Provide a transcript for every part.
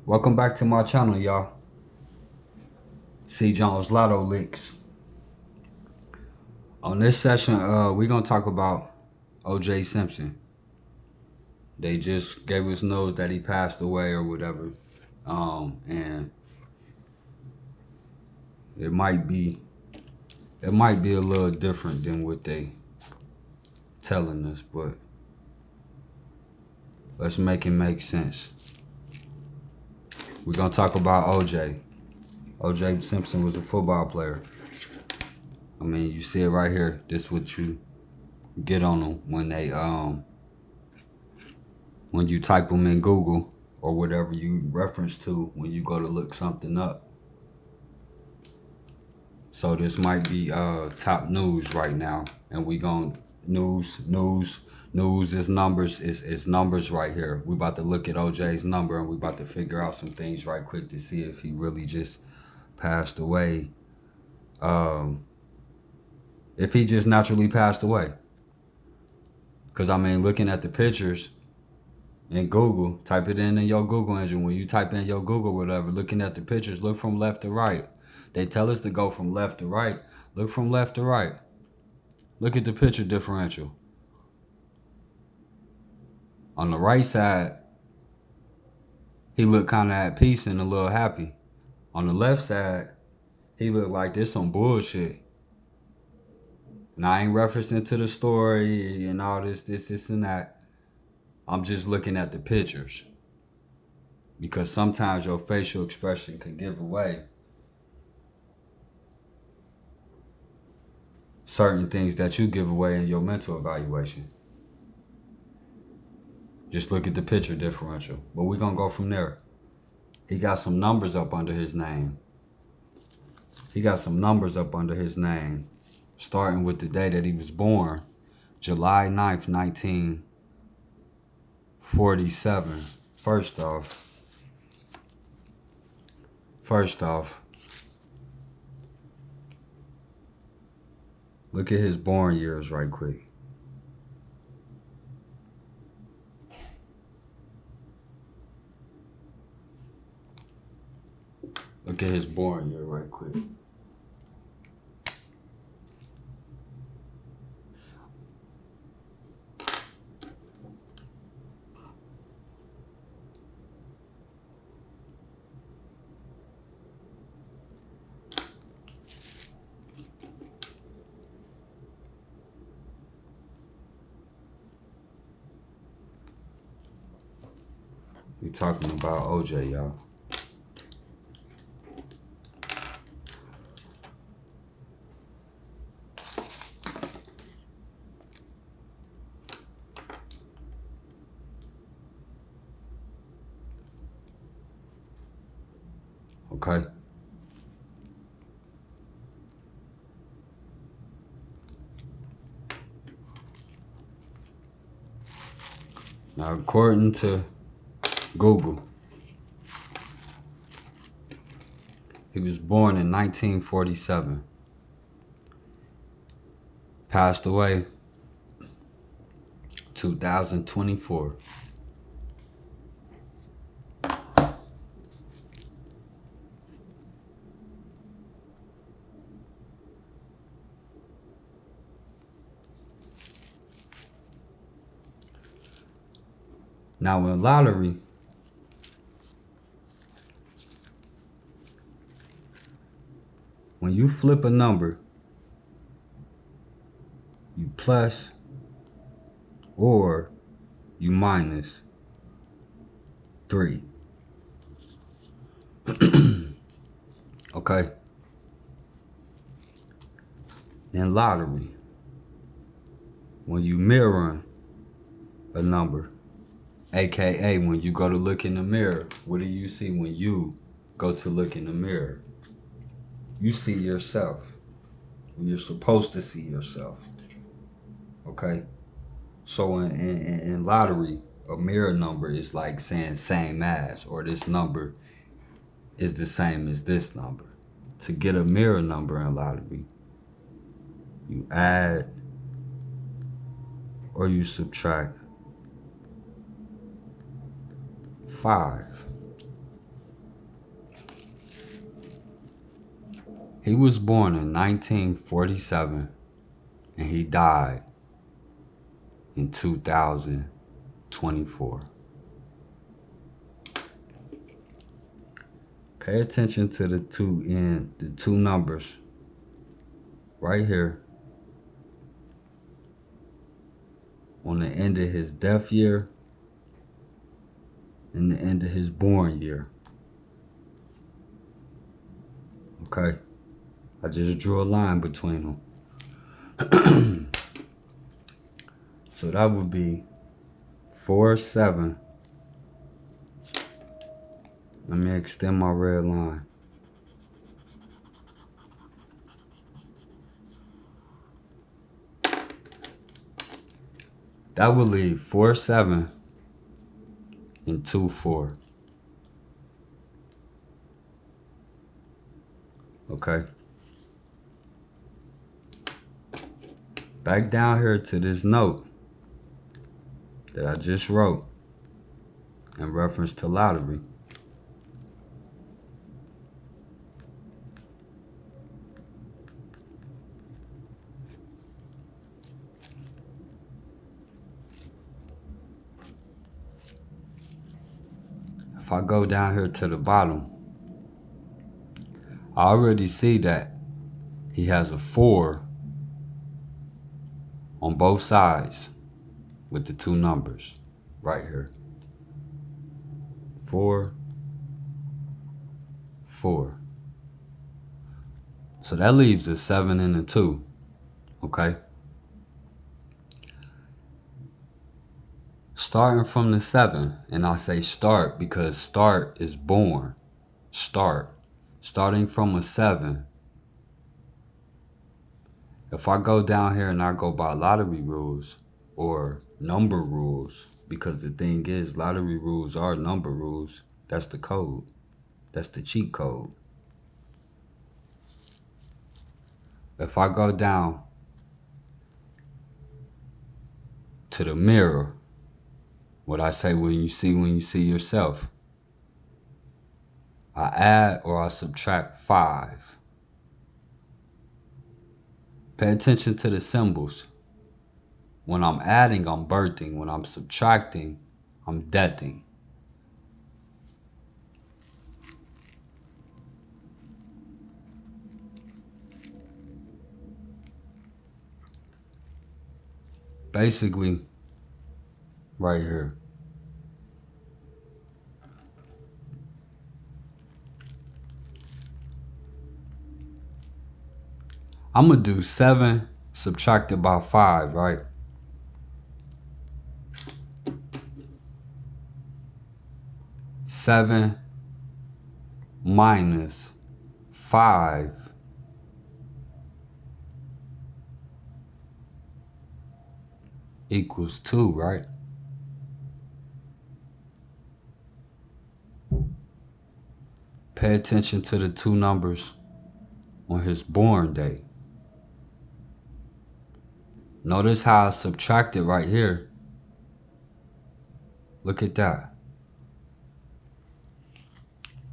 Welcome back to my channel, y'all. C. Jones Lotto Licks. On this session, we're gonna talk about O.J. Simpson. They just gave us news that he passed away or whatever, and it might be a little different than what they telling us, but let's make it make sense. We're gonna talk about O.J. O.J. Simpson was a football player. I mean, you see it right here. This is what you get on them when they when you type them in Google or whatever you reference to when you go to look something up. So this might be top news right now, and we gon' news is numbers, is numbers right here. We about to look at OJ's number, and we about to figure out some things right quick to see if he really just passed away. If he just naturally passed away. Because I mean, looking at the pictures in Google, type it in your Google engine. When you type in your Google, whatever, looking at the pictures, look from left to right. They tell us to go from left to right. Look from left to right. Look at the picture differential. On the right side, he looked kind of at peace and a little happy. On the left side, he looked like this some bullshit. And I ain't referencing to the story and all this and that. I'm just looking at the pictures. Because sometimes your facial expression can give away certain things that you give away in your mental evaluation. Just look at the picture differential. But we're going to go from there. He got some numbers up under his name. Starting with the day that he was born, July 9th, 1947. First off, look at his born years right quick. Look at his born year right quick. We talking about OJ, y'all. Okay. Now, according to Google, he was born in 1947. Passed away 2024. Now in lottery, when you flip a number, you plus or you minus 3. Okay. In lottery, when you mirror a number, AKA when you go to look in the mirror, what do you see when you go to look in the mirror? You see yourself. You're supposed to see yourself. Okay? So in lottery, a mirror number is like saying same as, or this number is the same as this number. To get a mirror number in lottery, you add or you subtract 5. He was born in 1947 and he died in 2024. Pay attention to the two numbers right here on the end of his death year and the end of his born year. Okay, I just drew a line between them. So that would be 4-7. Let me extend my red line. That would leave 4-7 and 2-4. Okay. Back down here to this note that I just wrote in reference to lottery. If I go down here to the bottom, I already see that he has a 4 on both sides with the two numbers right here. 4, 4. So that leaves a 7 and a 2, okay? Starting from the 7, and I say start because start is born. Start. Starting from a 7. If I go down here and I go by lottery rules or number rules, because the thing is, lottery rules are number rules. That's the code. That's the cheat code. If I go down to the mirror, what I say when you see yourself, I add or I subtract 5. Pay attention to the symbols. When I'm adding, I'm birthing. When I'm subtracting, I'm deathing. Basically, right here. I'm going to do 7 subtracted by 5, right? Seven minus 5 equals 2, right? Pay attention to the two numbers on his born date. Notice how I subtracted right here. Look at that.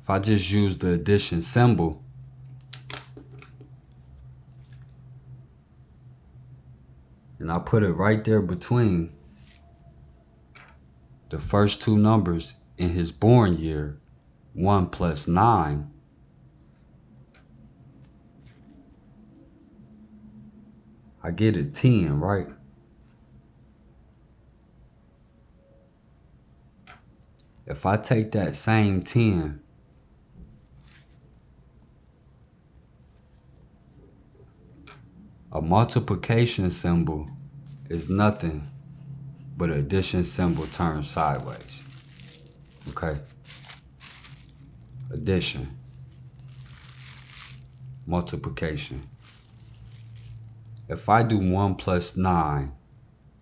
If I just use the addition symbol, and I put it right there between the first two numbers in his born year, 1 plus 9, I get a 10, right? If I take that same 10 a multiplication symbol is nothing but an addition symbol turned sideways. Okay? Addition. Multiplication. If I do 1 plus 9,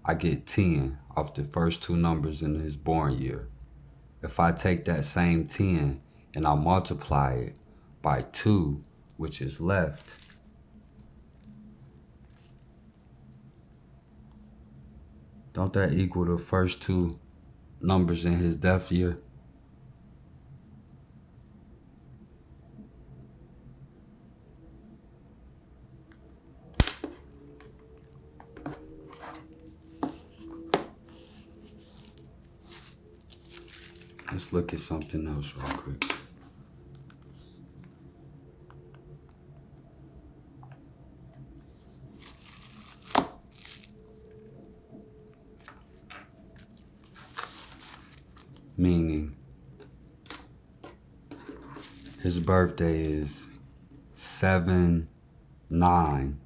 I get 10 off the first two numbers in his born year. If I take that same 10 and I multiply it by 2, which is left, don't that equal the first two numbers in his death year? Let's look at something else real quick. Meaning, his birthday is 7/9.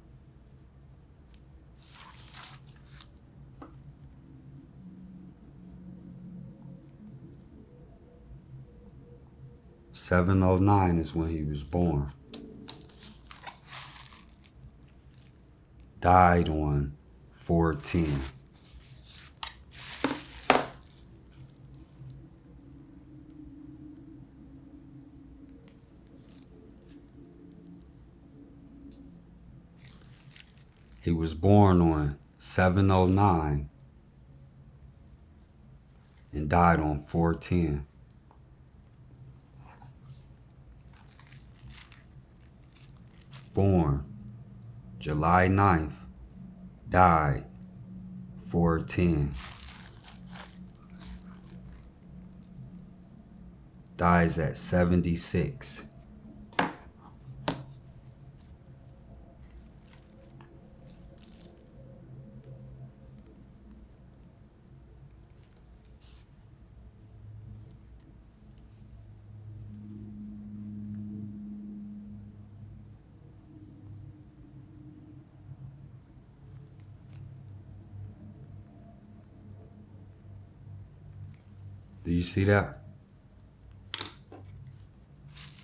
(709) is when he was born. Died on 4/10. He was born on 7/09 and died on 4/10. Born July 9th, died 4/10. Dies at 76. Do you see that?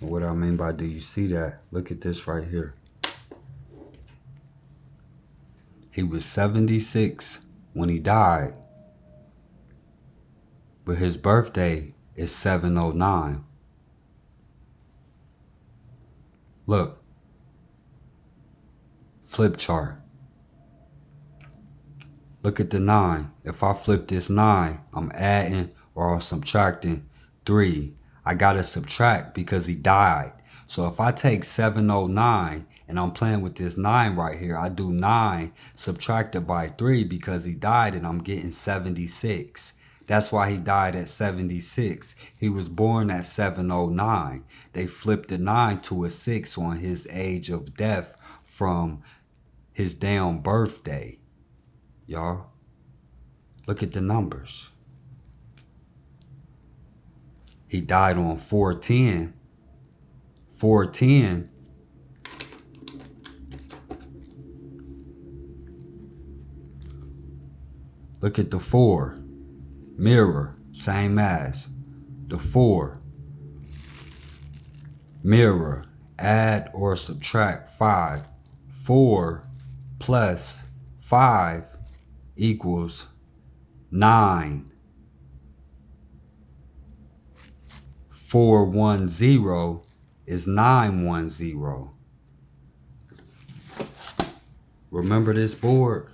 What I mean by do you see that? Look at this right here. He was 76 when he died, but his birthday is 7/09. Look, flip chart. Look at the 9. If I flip this 9, I'm adding or I'm subtracting 3. I gotta subtract because he died. So if I take 7/09 and I'm playing with this 9 right here, I do 9 subtracted by 3 because he died and I'm getting 76. That's why he died at 76. He was born at 7/09. They flipped the 9 to a 6 on his age of death from his damn birthday. Y'all, look at the numbers. He died on 4/10. 4/10. Look at the 4. Mirror, same as. The 4. Mirror, add or subtract 5. 4 plus 5 equals 9. 410 is 910. Remember this board?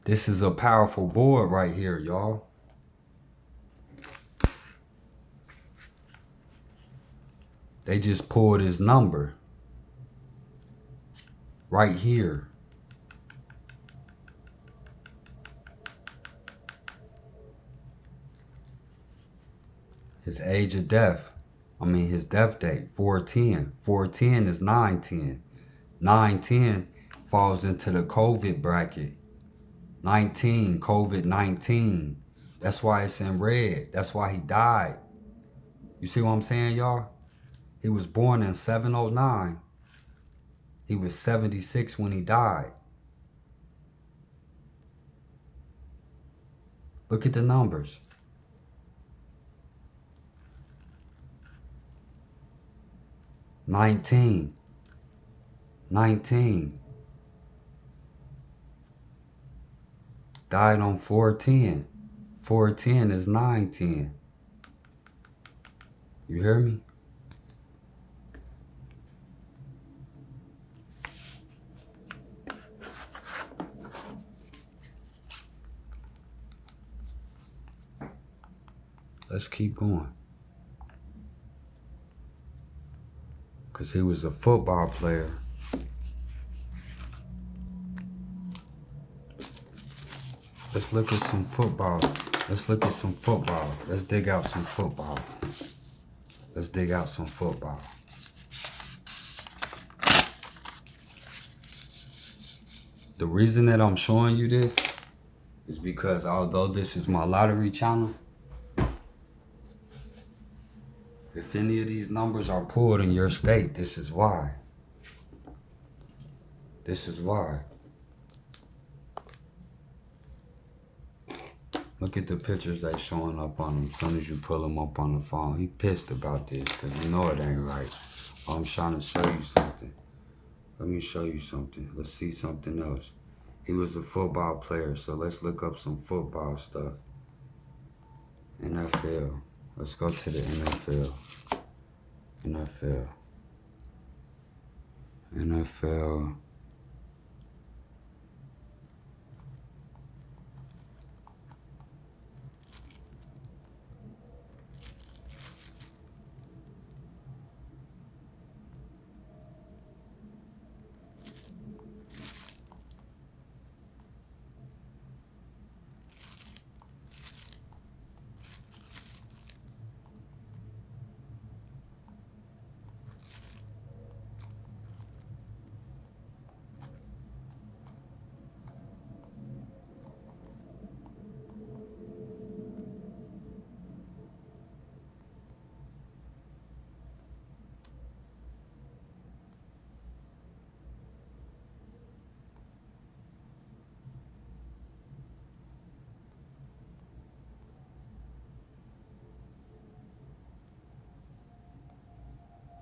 This is a powerful board right here, y'all. They just pulled his number right here. His age of death. His death date, 4/10. 4/10 is 9/10. 9/10 falls into the COVID bracket. 19, COVID-19. That's why it's in red. That's why he died. You see what I'm saying, y'all? He was born in 7/09. He was 76 when he died. Look at the numbers. 19. 19. Died on 4/10. 4/10 is 9/10. You hear me? Let's keep going. Because he was a football player. Let's look at some football. Let's look at some football. Let's dig out some football. Let's dig out some football. The reason that I'm showing you this is because although this is my lottery channel, if any of these numbers are pulled in your state, this is why. This is why. Look at the pictures they showing up on him as soon as you pull him up on the phone. He pissed about this because you know it ain't right. I'm trying to show you something. Let me show you something. Let's see something else. He was a football player, so let's look up some football stuff. NFL. Let's go to the NFL. NFL. NFL.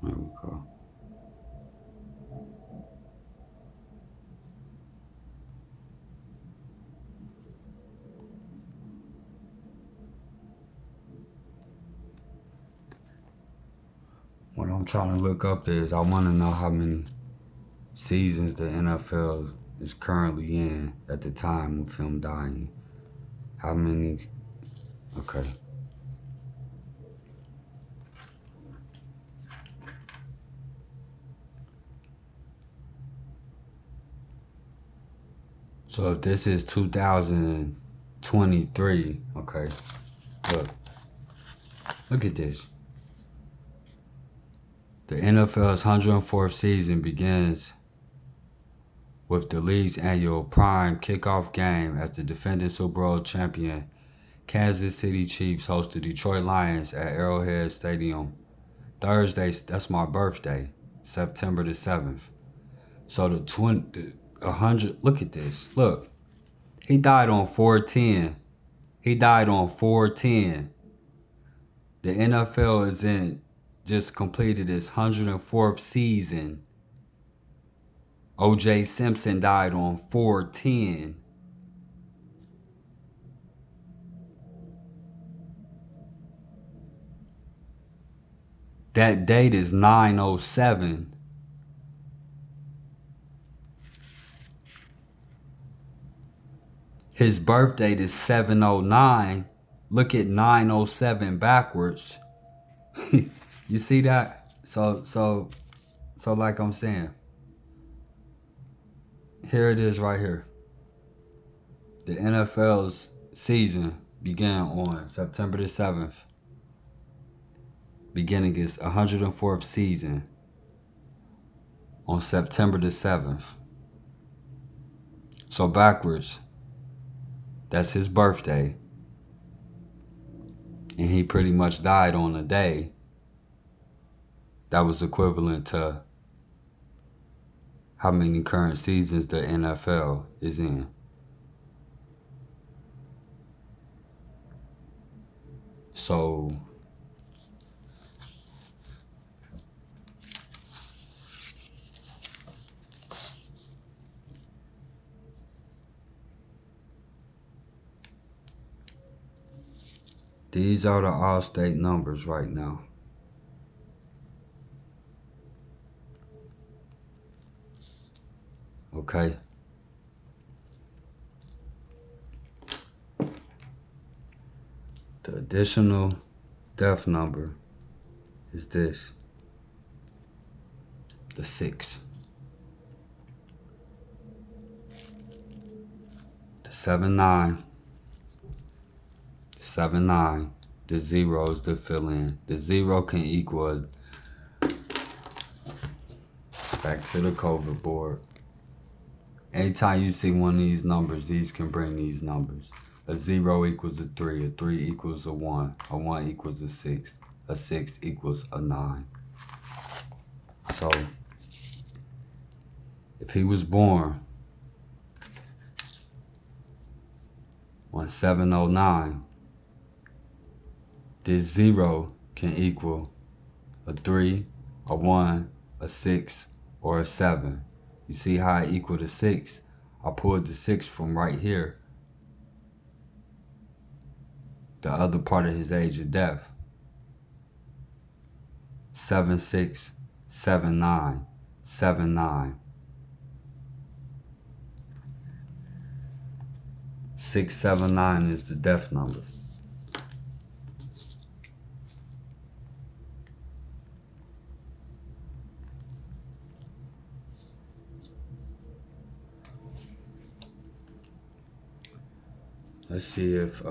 There we go. What I'm trying to look up is I want to know how many seasons the NFL is currently in at the time of him dying. How many? Okay. So if this is 2023, okay, look at this. The NFL's 104th season begins with the league's annual prime kickoff game as the defending Super Bowl champion Kansas City Chiefs host the Detroit Lions at Arrowhead Stadium Thursday. That's my birthday, September the 7th. So the 100, look at this. Look, he died on 4/10. He died on 4/10. The NFL just completed its 104th season. O.J. Simpson died on 4/10. That date is 9/07. His birth date is 7/09. Look at 9/07 backwards. You see that? So like I'm saying, here it is right here. The NFL's season began on September the 7th. Beginning its 104th season on September the 7th. So backwards, that's his birthday. And he pretty much died on a day that was equivalent to how many current seasons the NFL is in. So these are the all-state numbers right now. Okay. The additional death number is this. The 6. The 7/9. 79. The zeros to fill in. The 0 can equal, back to the COVID board. Anytime you see one of these numbers, these can bring these numbers. A 0 equals a 3. A 3 equals a 1. A 1 equals a 6. A 6 equals a 9. So, if he was born on 709, this 0 can equal a 3, a 1, a 6, or a 7. You see how I equal to 6? I pulled the 6 from right here, the other part of his age of death. 7679, 79. 679 is the death number. Let's see if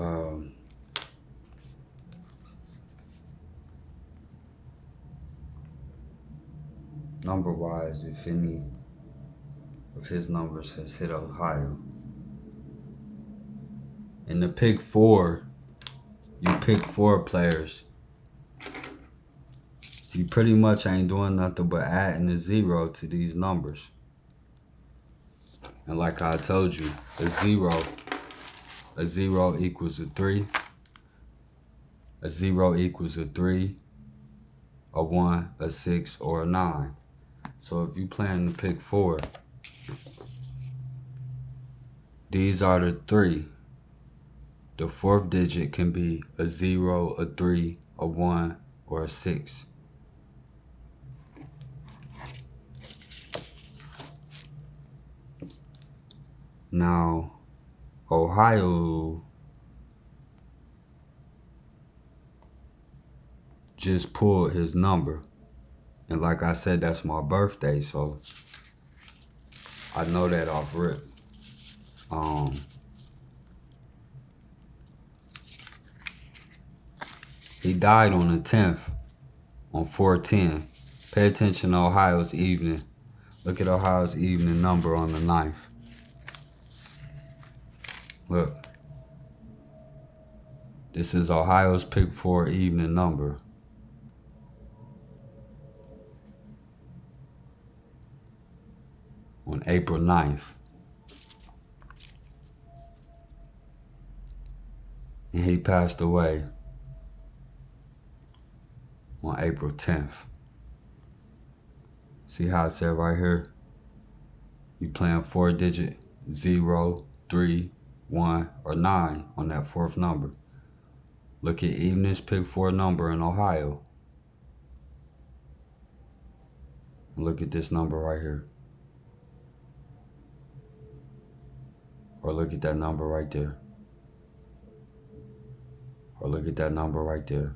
number-wise, if any of his numbers has hit Ohio. In the pick 4, you pick 4 players. You pretty much ain't doing nothing but adding a 0 to these numbers. And like I told you, a 0 equals a 3. A 0 equals a 3, a 1, a 6, or a 9. So if you plan to pick 4, these are the 3. The 4th digit can be a 0, a 3, a 1, or a 6. Now, Ohio just pulled his number. And like I said, that's my birthday, so I know that off rip. He died on the 10th, on 4/10. Pay attention to Ohio's evening. Look at Ohio's evening number on the 9th. Look. This is Ohio's pick 4 evening number. On April 9th. And he passed away on April 10th. See how it said right here? You playing 4 digit 0, 3, 1, or 9 on that 4th number. Look at evening's pick 4 number in Ohio. And look at this number right here. Or look at that number right there. Or look at that number right there.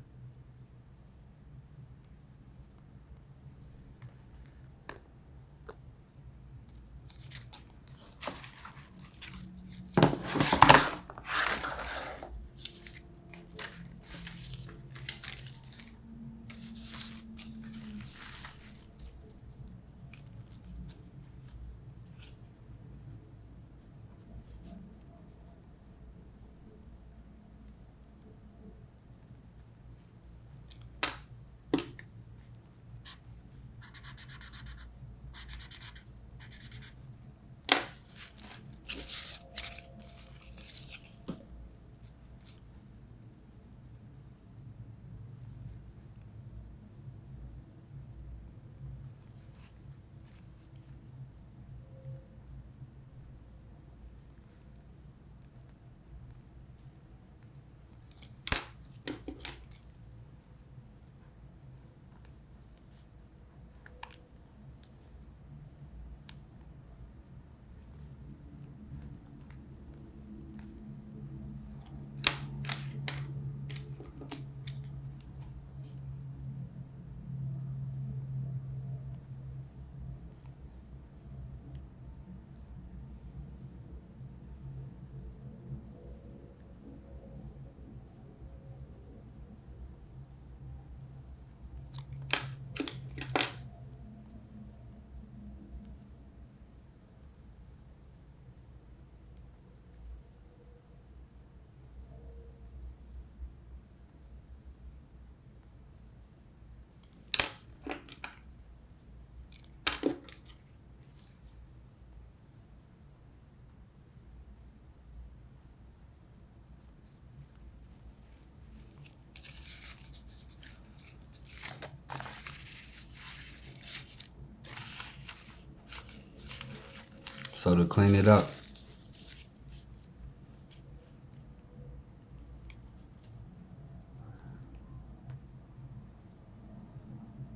So to clean it up,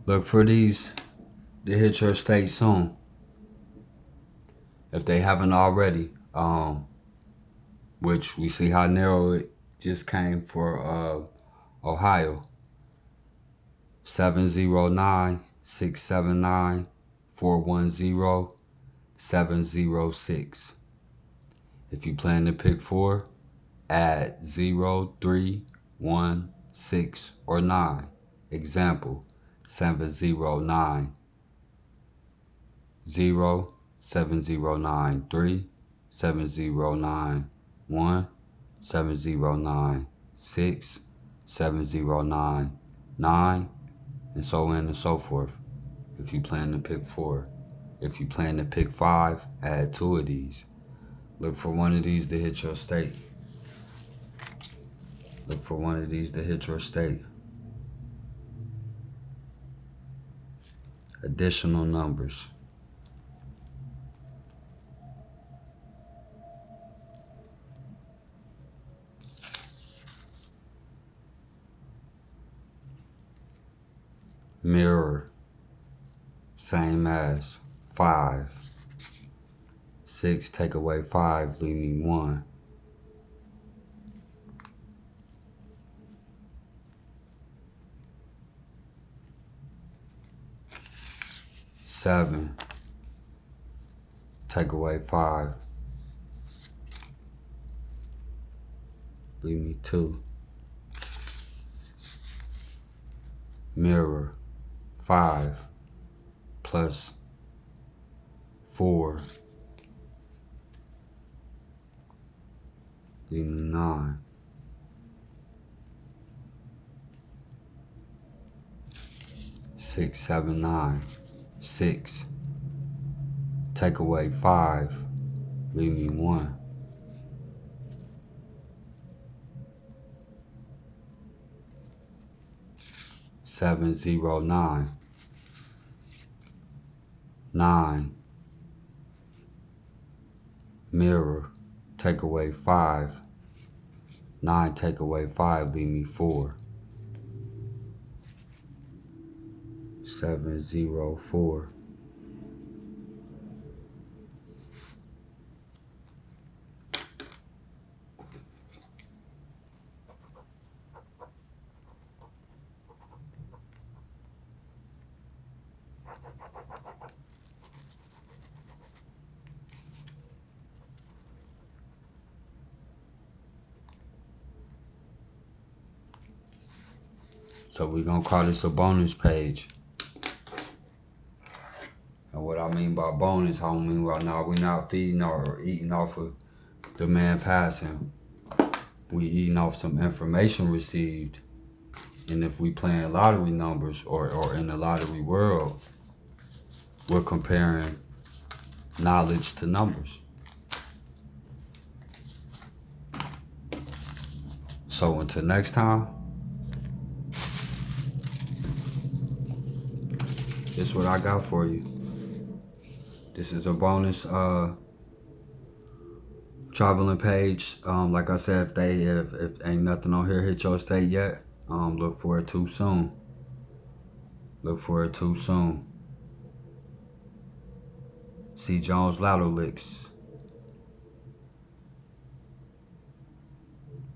look for these to hit your state soon, if they haven't already. Which we see how narrow it just came for Ohio. 709-679-410-706. If you plan to pick 4, add 0, 3, 1, 6, or 9. Example, 709 0, 709 3, 709 1, 709 6, 709 9, and so on and so forth. If you plan to pick 4. If you plan to pick 5, add 2 of these. Look for one of these to hit your state. Look for one of these to hit your state. Additional numbers. Mirror, same as 5. 6, take away 5, leave me 1. 7, take away 5, leave me 2. Mirror, 5 plus 4, leave me 9. 6, 7, 9. 6, take away 5, leave me 1. 7, 0, 9. 9, mirror, take away 5. 9, take away 5, leave me 4. 7, 0, 4. So we're gonna call this a bonus page. And what I mean by bonus, I don't mean right now we're not feeding or eating off of the man passing. We eating off some information received. And if we playing lottery numbers or in the lottery world, we're comparing knowledge to numbers. So until next time, this is what I got for you. This is a bonus traveling page. Like I said, if ain't nothing on here hit your state yet, look for it too soon. Look for it too soon. C. Jones Lotto Licks.